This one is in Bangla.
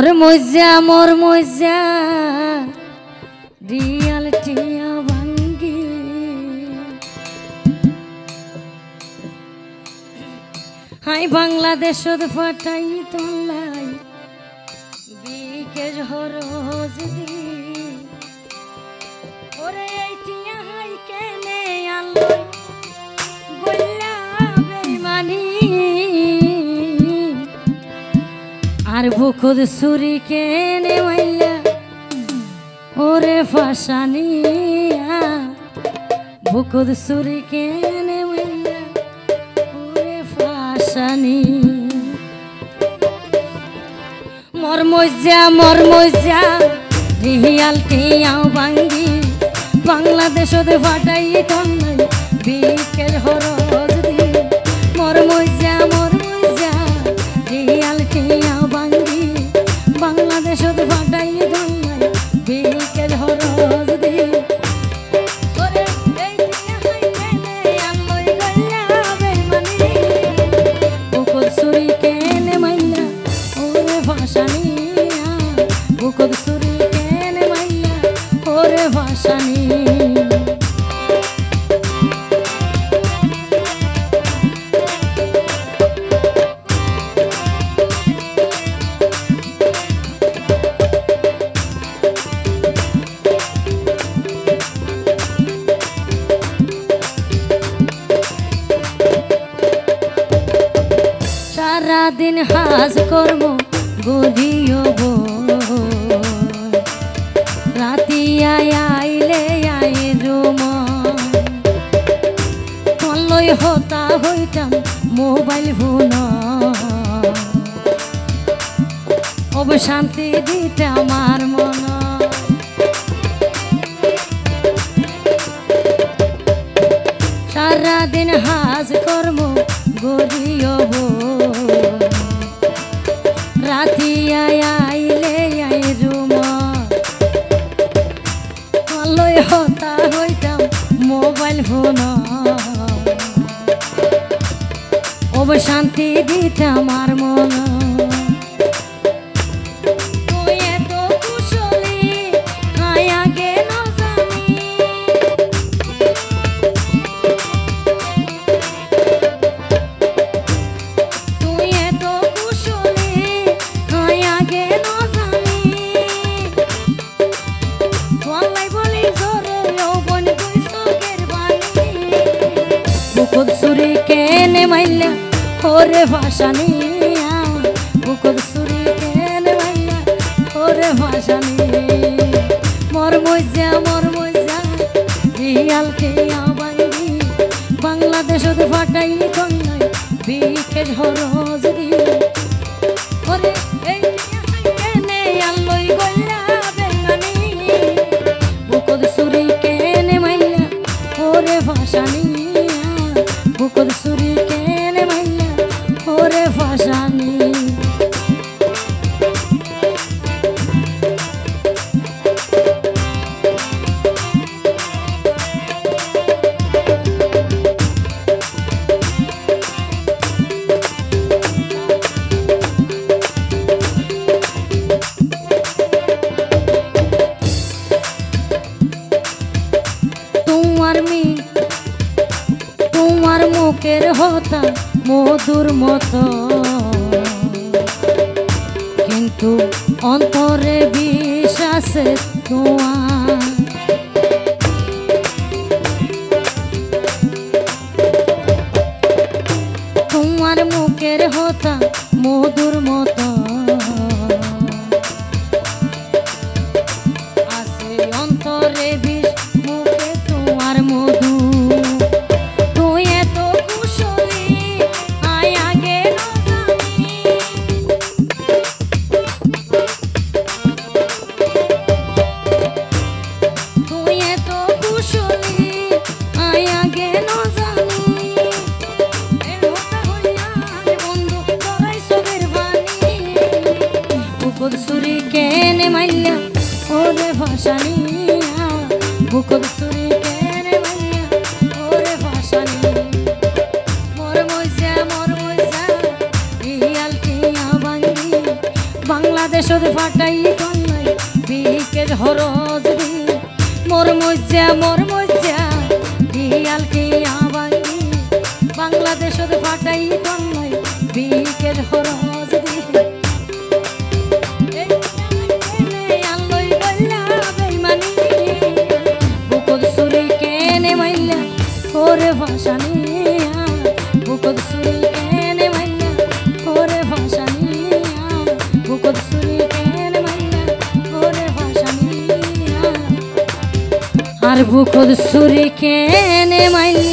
মোর মজ্জা রিয়াল টিয়া ভাঙ্গি হাই বাংলাদেশত ফাটাই তোলাই বিকেজ হরজ দি ওরে এই টিয়া হাই কেনে আলো গল্লা বেইমানি আর বুকুদ সুরি কেনে মাইলা ওরে ফাসানিয়া বুকুদ সুরি কেনে মাইলা ওরে ফাসানি মোর মজ্জা রিয়াল টিয়াও ভাঙ্গি বাংলাদেশত ফাটাই তন্নাই বিকেল হরজ দি মোর মজ্জা রিয়াল টিয়াও ভাঙ্গি বাংলাদেশত ফাটাই তন্নাই বিকেল হরজ দি ওরে এই টিয়া হাই কেনে আলোই গল্লা বেইমানি বুকুদ সুরি কেনে মাইলা ওরে ফাসানিয়া বুকুদ সুরি কেনে মাইলা ওরে ফাসানি সারাদিন হাজ কর্ম গরিও রাতি আইলে আই রুম তলই হতা হইতাম মোবাইল ফোন অবশান্তি দিতে আমার মন সারাদিন হাজ কর্ম গরিও রাতি আইলে আই রুম তলই হতা হইতাম মোবাইল ফোন অবশান্তি দিতে আমার মন বুকুদ সুরি কেনে মাইলা ওরে ফাসানিয়া বুকুদ সুরি কেনে মাইলা ওরে ফাসানি মোর মজ্জা রিয়াল টিয়া ভাঙ্গি বাংলাদেশত ফাটাই তন্নাই বিকেল হরজ দি ওরে এই টিয়া হাই কেনে আলোই গল্লা বেইমানি বুকুদ সুরি কেনে মাইলা ওরে ফাসানি বুকুদ সুরি কেনে মাইলা ওরে ফাসানি তোমার মুখের হতা মধুর মতো কিন্তু অন্তরে বিশ্বাসে তোমার মুখের হতা মধুর মতো আছে অন্তরে বিষ মুখে তোমার মধু বুকুদ সুরি কেনে মাইলা ওরে ফাসানিয়া বুকুদ সুরি কেনে মাইলা ওরে ফাসানি মোর মজ্জা রিয়াল টিয়া ভাঙ্গি বাংলাদেশত ফাটাই কন্যাই বিকের হরজ দি মোর মজ্জা দিয়াল কি আবাঙ্গি বাংলাদেশের ফাটাই কন্যাই বিকের হরজ দি আল্লই বললা বেইমানি বুকদ সুরি কেনে মাইলা ওরে ভাষানি বুকদ সুরি কেনে মাইলা ওরে ভাষানি বুকদ সুরি কেনে মাইলা ওরে ভাষানি আর বুকদ সুরি কেনে মাইলা